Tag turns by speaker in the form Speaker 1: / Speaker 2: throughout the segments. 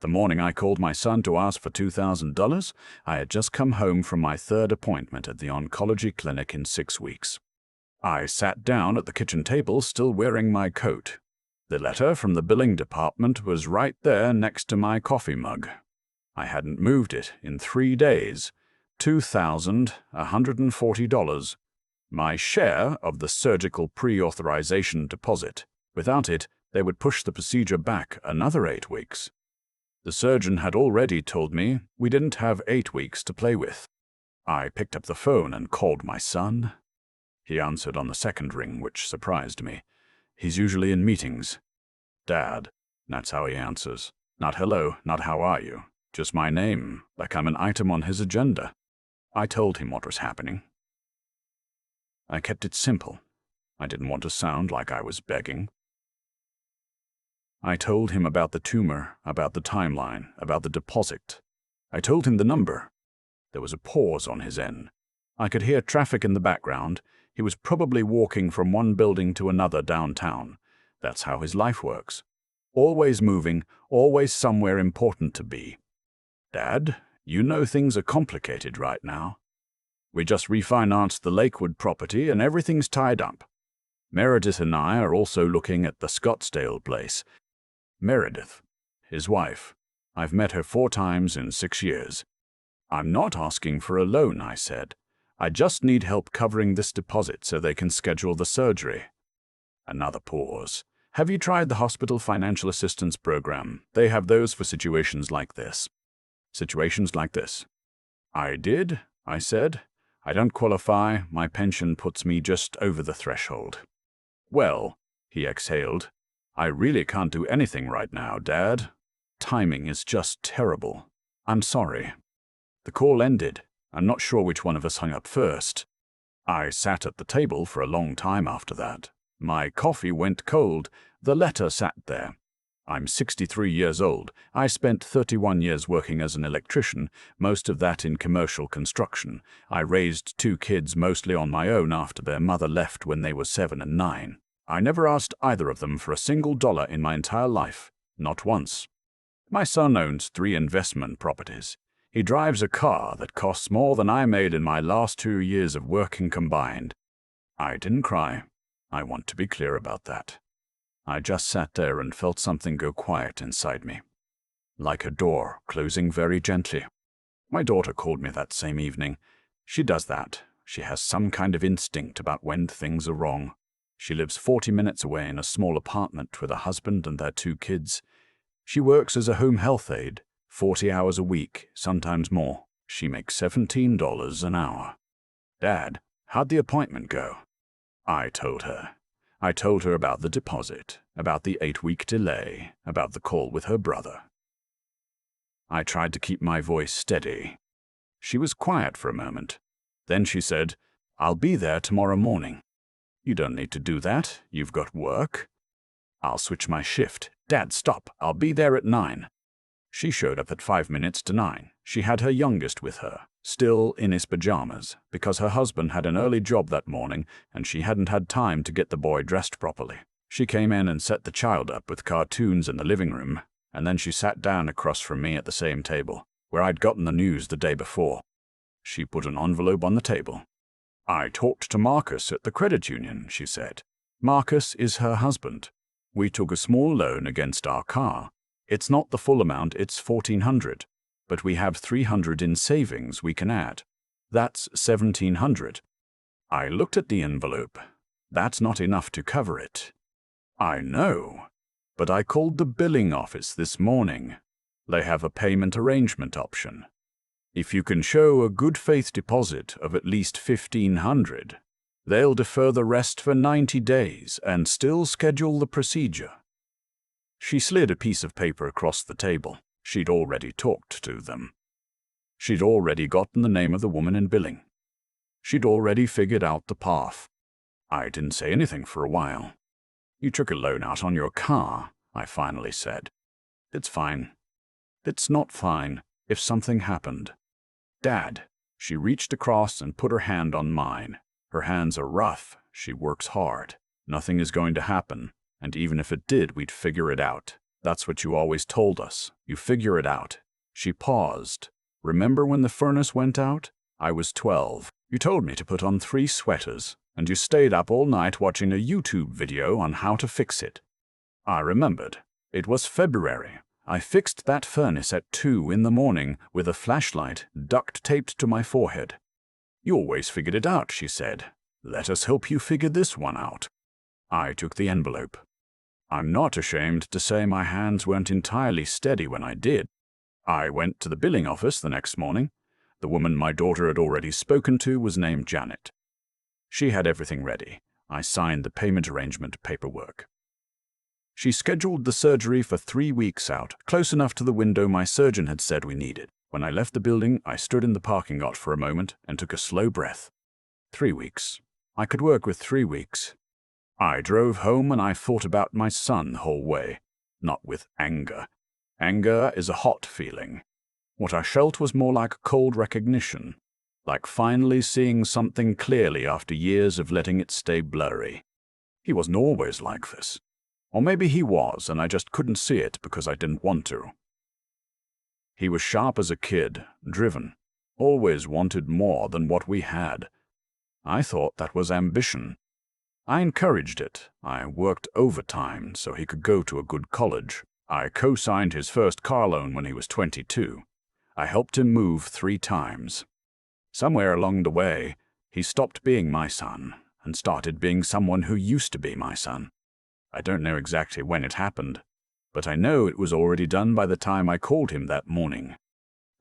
Speaker 1: The morning I called my son to ask for $2,000, I had just come home from my third appointment at the oncology clinic in 6 weeks. I sat down at the kitchen table, still wearing my coat. The letter from the billing department was right there next to my coffee mug. I hadn't moved it in 3 days. $2,140. My share of the surgical pre-authorization deposit. Without it, they would push the procedure back another 8 weeks. The surgeon had already told me we didn't have 8 weeks to play with. I picked up the phone and called my son. He answered on the second ring, which surprised me. He's usually in meetings. Dad, that's how he answers. Not hello, not how are you. Just my name, like I'm an item on his agenda. I told him what was happening. I kept it simple. I didn't want to sound like I was begging. I told him about the tumor, about the timeline, about the deposit. I told him the number. There was a pause on his end. I could hear traffic in the background. He was probably walking from one building to another downtown. That's how his life works. Always moving, always somewhere important to be. Dad, you know things are complicated right now. We just refinanced the Lakewood property and everything's tied up. Meredith and I are also looking at the Scottsdale place. Meredith, his wife. I've met her 4 times in 6 years. I'm not asking for a loan, I said. I just need help covering this deposit so they can schedule the surgery. Another pause. Have you tried the hospital financial assistance program? They have those for situations like this. Situations like this. I did, I said. I don't qualify. My pension puts me just over the threshold. Well, he exhaled. I really can't do anything right now, Dad. Timing is just terrible. I'm sorry. The call ended. I'm not sure which one of us hung up first. I sat at the table for a long time after that. My coffee went cold. The letter sat there. I'm 63 years old. I spent 31 years working as an electrician, most of that in commercial construction. I raised 2 kids mostly on my own after their mother left when they were 7 and 9. I never asked either of them for a single dollar in my entire life, not once. My son owns 3 investment properties. He drives a car that costs more than I made in my last 2 years of working combined. I didn't cry. I want to be clear about that. I just sat there and felt something go quiet inside me, like a door closing very gently. My daughter called me that same evening. She does that. She has some kind of instinct about when things are wrong. She lives 40 minutes away in a small apartment with a husband and their 2 kids. She works as a home health aide, 40 hours a week, sometimes more. She makes $17 an hour. Dad, how'd the appointment go? I told her. I told her about the deposit, about the 8-week delay, about the call with her brother. I tried to keep my voice steady. She was quiet for a moment. Then she said, I'll be there tomorrow morning. You don't need to do that. You've got work. I'll switch my shift. Dad, stop. I'll be there at 9. She showed up at 5 minutes to 9. She had her youngest with her, still in his pajamas, because her husband had an early job that morning and she hadn't had time to get the boy dressed properly. She came in and set the child up with cartoons in the living room, and then she sat down across from me at the same table, where I'd gotten the news the day before. She put an envelope on the table. I talked to Marcus at the credit union, she said. Marcus is her husband. We took a small loan against our car. It's not the full amount, it's $1,400, but we have $300 in savings we can add. That's $1,700. I looked at the envelope. That's not enough to cover it. I know, but I called the billing office this morning. They have a payment arrangement option. If you can show a good faith deposit of at least $1,500, they'll defer the rest for 90 days and still schedule the procedure. She slid a piece of paper across the table. She'd already talked to them. She'd already gotten the name of the woman in billing. She'd already figured out the path. I didn't say anything for a while. You took a loan out on your car, I finally said. It's fine. It's not fine if something happened. Dad, she reached across and put her hand on mine. Her hands are rough. She works hard. Nothing is going to happen, and even if it did, we'd figure it out. That's what you always told us. You figure it out. She paused. Remember when the furnace went out? I was 12. You told me to put on 3 sweaters, and you stayed up all night watching a YouTube video on how to fix it. I remembered. It was February. I fixed that furnace at 2 in the morning with a flashlight duct taped to my forehead. You always figured it out, she said. Let us help you figure this one out. I took the envelope. I'm not ashamed to say my hands weren't entirely steady when I did. I went to the billing office the next morning. The woman my daughter had already spoken to was named Janet. She had everything ready. I signed the payment arrangement paperwork. She scheduled the surgery for 3 weeks out, close enough to the window my surgeon had said we needed. When I left the building, I stood in the parking lot for a moment and took a slow breath. 3 weeks. I could work with 3 weeks. I drove home and I thought about my son the whole way, not with anger. Anger is a hot feeling. What I felt was more like cold recognition, like finally seeing something clearly after years of letting it stay blurry. He wasn't always like this. Or maybe he was, and I just couldn't see it because I didn't want to. He was sharp as a kid, driven, always wanted more than what we had. I thought that was ambition. I encouraged it. I worked overtime so he could go to a good college. I co-signed his first car loan when he was 22. I helped him move 3 times. Somewhere along the way, he stopped being my son and started being someone who used to be my son. I don't know exactly when it happened, but I know it was already done by the time I called him that morning.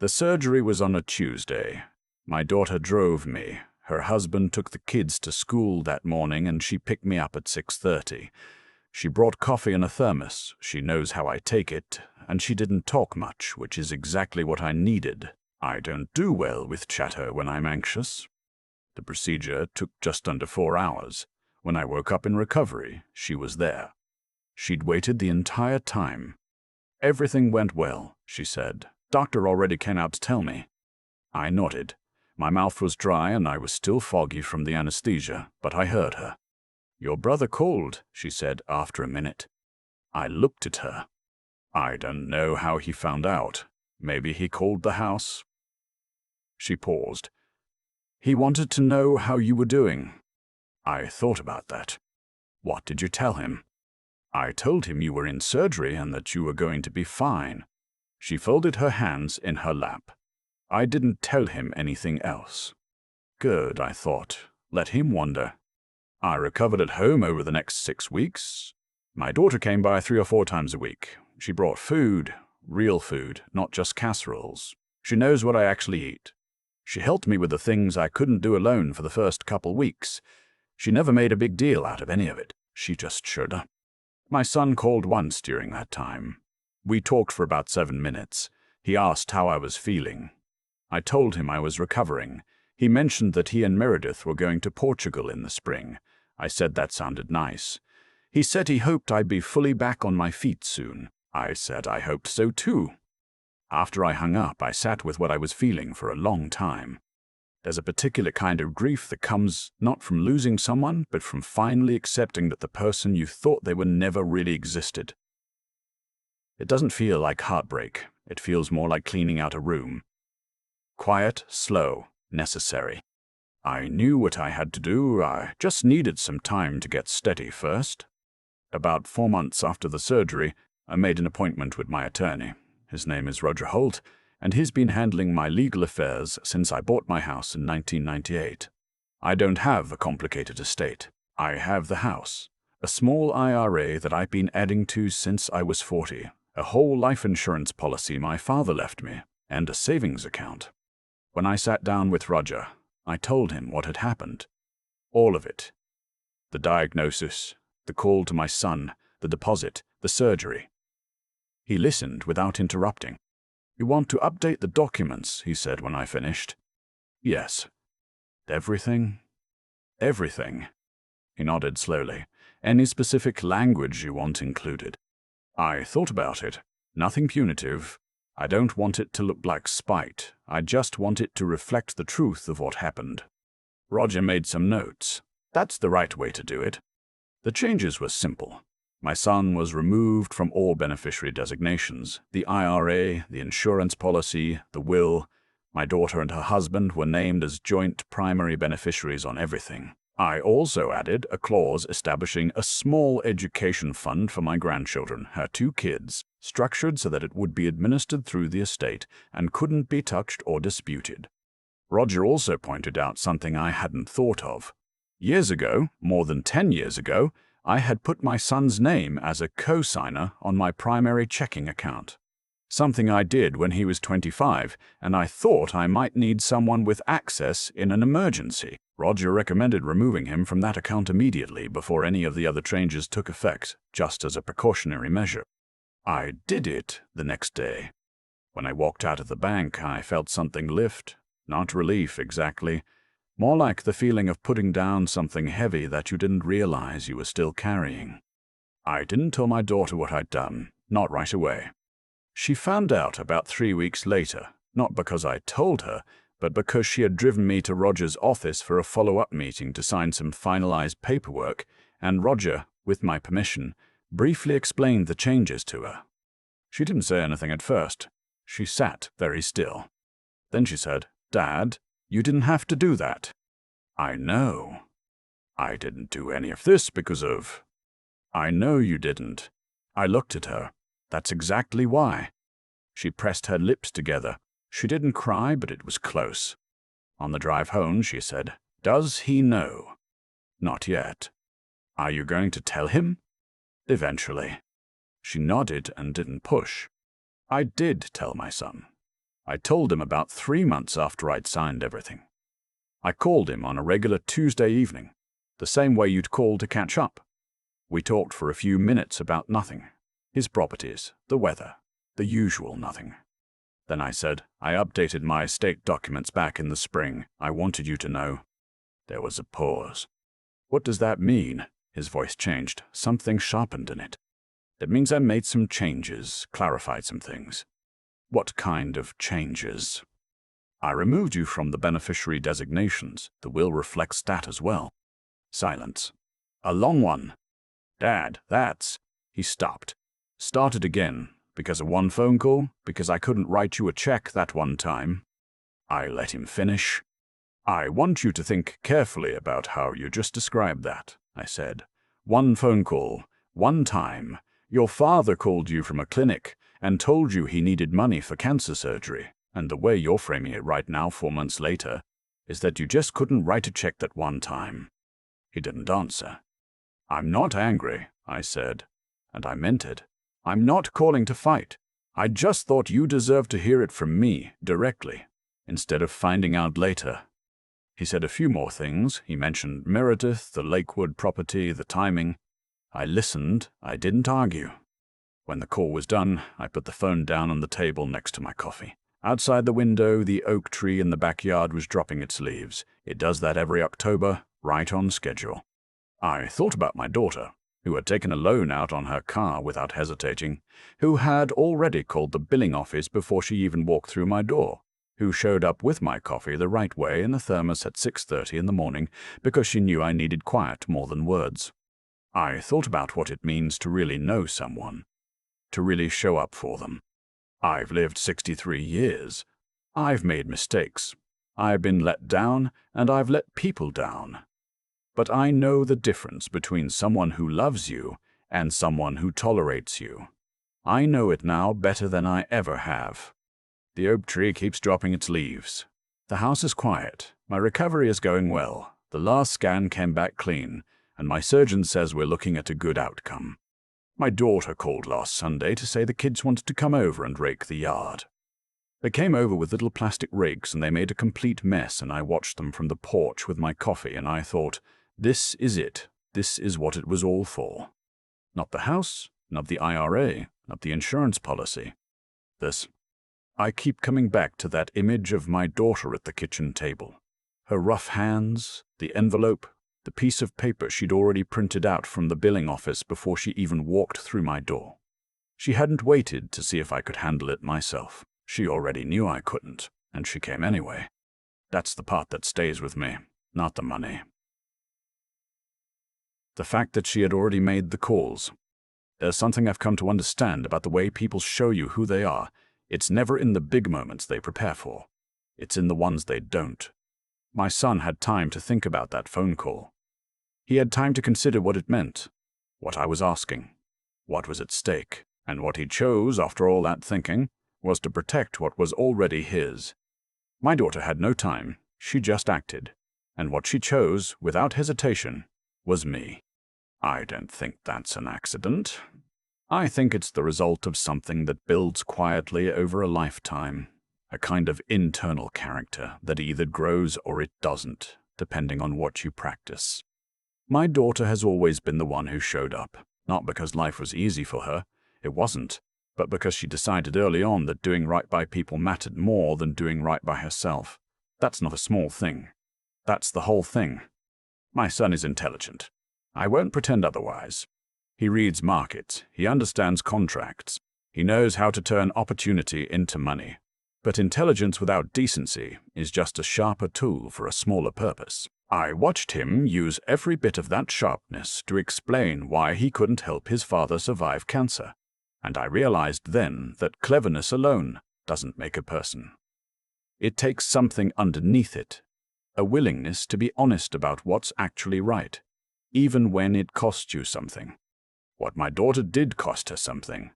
Speaker 1: The surgery was on a Tuesday. My daughter drove me. Her husband took the kids to school that morning and she picked me up at 6:30. She brought coffee in a thermos. She knows how I take it, and she didn't talk much, which is exactly what I needed. I don't do well with chatter when I'm anxious. The procedure took just under 4 hours. When I woke up in recovery, she was there. She'd waited the entire time. Everything went well, she said. Doctor already came out to tell me. I nodded. My mouth was dry and I was still foggy from the anesthesia, but I heard her. Your brother called, she said after a minute. I looked at her. I don't know how he found out. Maybe he called the house. She paused. He wanted to know how you were doing. I thought about that. What did you tell him? I told him you were in surgery and that you were going to be fine. She folded her hands in her lap. I didn't tell him anything else. Good, I thought. Let him wonder. I recovered at home over the next 6 weeks. My daughter came by 3 or 4 times a week. She brought food, real food, not just casseroles. She knows what I actually eat. She helped me with the things I couldn't do alone for the first couple weeks. She never made a big deal out of any of it. She just showed up. My son called once during that time. We talked for about 7 minutes. He asked how I was feeling. I told him I was recovering. He mentioned that he and Meredith were going to Portugal in the spring. I said that sounded nice. He said he hoped I'd be fully back on my feet soon. I said I hoped so too. After I hung up, I sat with what I was feeling for a long time. There's a particular kind of grief that comes not from losing someone, but from finally accepting that the person you thought they were never really existed. It doesn't feel like heartbreak. It feels more like cleaning out a room. Quiet, slow, necessary. I knew what I had to do. I just needed some time to get steady first. About 4 months after the surgery, I made an appointment with my attorney. His name is Roger Holt, and he's been handling my legal affairs since I bought my house in 1998. I don't have a complicated estate. I have the house, a small IRA that I've been adding to since I was 40, a whole life insurance policy my father left me, and a savings account. When I sat down with Roger, I told him what had happened. All of it. The diagnosis, the call to my son, the deposit, the surgery. He listened without interrupting. You want to update the documents, he said when I finished. Yes. Everything? Everything. He nodded slowly. Any specific language you want included? I thought about it. Nothing punitive. I don't want it to look like spite. I just want it to reflect the truth of what happened. Roger made some notes. That's the right way to do it. The changes were simple. My son was removed from all beneficiary designations: the IRA, the insurance policy, the will. My daughter and her husband were named as joint primary beneficiaries on everything. I also added a clause establishing a small education fund for my grandchildren, her 2 kids, structured so that it would be administered through the estate and couldn't be touched or disputed. Roger also pointed out something I hadn't thought of. Years ago, more than 10 years ago, I had put my son's name as a co-signer on my primary checking account. Something I did when he was 25, and I thought I might need someone with access in an emergency. Roger recommended removing him from that account immediately before any of the other changes took effect, just as a precautionary measure. I did it the next day. When I walked out of the bank, I felt something lift. Not relief, exactly. More like the feeling of putting down something heavy that you didn't realize you were still carrying. I didn't tell my daughter what I'd done, not right away. She found out about 3 weeks later, not because I told her, but because she had driven me to Roger's office for a follow-up meeting to sign some finalized paperwork, and Roger, with my permission, briefly explained the changes to her. She didn't say anything at first. She sat very still. Then she said, "Dad, you didn't have to do that." "I know. I didn't do any of this because of—" "I know you didn't." I looked at her. "That's exactly why." She pressed her lips together. She didn't cry, but it was close. On the drive home, she said, "Does he know?" "Not yet." "Are you going to tell him?" "Eventually." She nodded and didn't push. I did tell my son. I told him about 3 months after I'd signed everything. I called him on a regular Tuesday evening, the same way you'd call to catch up. We talked for a few minutes about nothing. His properties, the weather, the usual nothing. Then I said, "I updated my estate documents back in the spring. I wanted you to know." There was a pause. "What does that mean?" His voice changed. Something sharpened in it. "It means I made some changes, clarified some things." "What kind of changes?" "I removed you from the beneficiary designations. The will reflects that as well." Silence. A long one. "Dad, that's—" He stopped. Started again. "Because of one phone call? Because I couldn't write you a check that one time?" I let him finish. "I want you to think carefully about how you just described that," I said. "One phone call, one time. Your father called you from a clinic and told you he needed money for cancer surgery, and the way you're framing it right now, 4 months later, is that you just couldn't write a check that one time." He didn't answer. "I'm not angry," I said, and I meant it. "I'm not calling to fight. I just thought you deserved to hear it from me, directly, instead of finding out later." He said a few more things. He mentioned Meredith, the Lakewood property, the timing. I listened. I didn't argue. When the call was done, I put the phone down on the table next to my coffee. Outside the window, the oak tree in the backyard was dropping its leaves. It does that every October, right on schedule. I thought about my daughter, who had taken a loan out on her car without hesitating, who had already called the billing office before she even walked through my door, who showed up with my coffee the right way in a thermos at 6:30 in the morning because she knew I needed quiet more than words. I thought about what it means to really know someone, to really show up for them. I've lived 63 years. I've made mistakes. I've been let down, and I've let people down. But I know the difference between someone who loves you and someone who tolerates you. I know it now better than I ever have. The oak tree keeps dropping its leaves. The house is quiet. My recovery is going well. The last scan came back clean, and my surgeon says we're looking at a good outcome. My daughter called last Sunday to say the kids wanted to come over and rake the yard. They came over with little plastic rakes and they made a complete mess, and I watched them from the porch with my coffee, and I thought, this is it. This is what it was all for. Not the house, not the IRA, not the insurance policy. This. I keep coming back to that image of my daughter at the kitchen table. Her rough hands, the envelope, the piece of paper she'd already printed out from the billing office before she even walked through my door. She hadn't waited to see if I could handle it myself. She already knew I couldn't, and she came anyway. That's the part that stays with me, not the money. The fact that she had already made the calls. There's something I've come to understand about the way people show you who they are. It's never in the big moments they prepare for. It's in the ones they don't. My son had time to think about that phone call. He had time to consider what it meant, what I was asking, what was at stake, and what he chose, after all that thinking, was to protect what was already his. My daughter had no time. She just acted. And what she chose, without hesitation, was me. I don't think that's an accident. I think it's the result of something that builds quietly over a lifetime, a kind of internal character that either grows or it doesn't, depending on what you practice. My daughter has always been the one who showed up, not because life was easy for her, it wasn't, but because she decided early on that doing right by people mattered more than doing right by herself. That's not a small thing. That's the whole thing. My son is intelligent. I won't pretend otherwise. He reads markets, he understands contracts, he knows how to turn opportunity into money. But intelligence without decency is just a sharper tool for a smaller purpose. I watched him use every bit of that sharpness to explain why he couldn't help his father survive cancer, and I realized then that cleverness alone doesn't make a person. It takes something underneath it, a willingness to be honest about what's actually right, even when it costs you something. What my daughter did cost her something.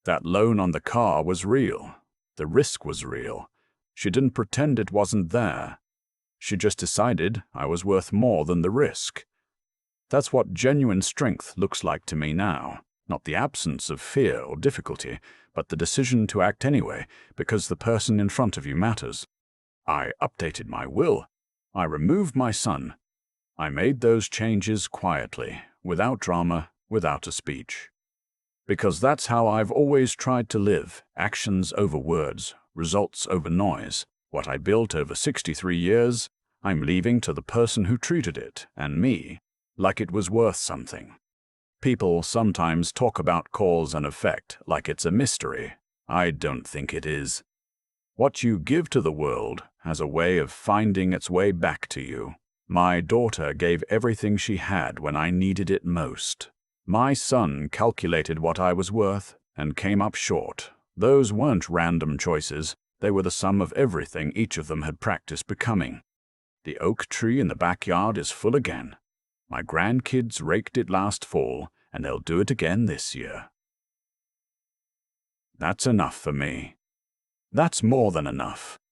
Speaker 1: That loan on the car was real. The risk was real. She didn't pretend it wasn't there. She just decided I was worth more than the risk. That's what genuine strength looks like to me now. Not the absence of fear or difficulty, but the decision to act anyway, because the person in front of you matters. I updated my will. I removed my son. I made those changes quietly, without drama, without a speech. Because that's how I've always tried to live, actions over words, results over noise. What I built over 63 years, I'm leaving to the person who treated it, and me, like it was worth something. People sometimes talk about cause and effect like it's a mystery. I don't think it is. What you give to the world has a way of finding its way back to you. My daughter gave everything she had when I needed it most. My son calculated what I was worth and came up short. Those weren't random choices. They were the sum of everything each of them had practiced becoming. The oak tree in the backyard is full again. My grandkids raked it last fall, and they'll do it again this year. That's enough for me. That's more than enough.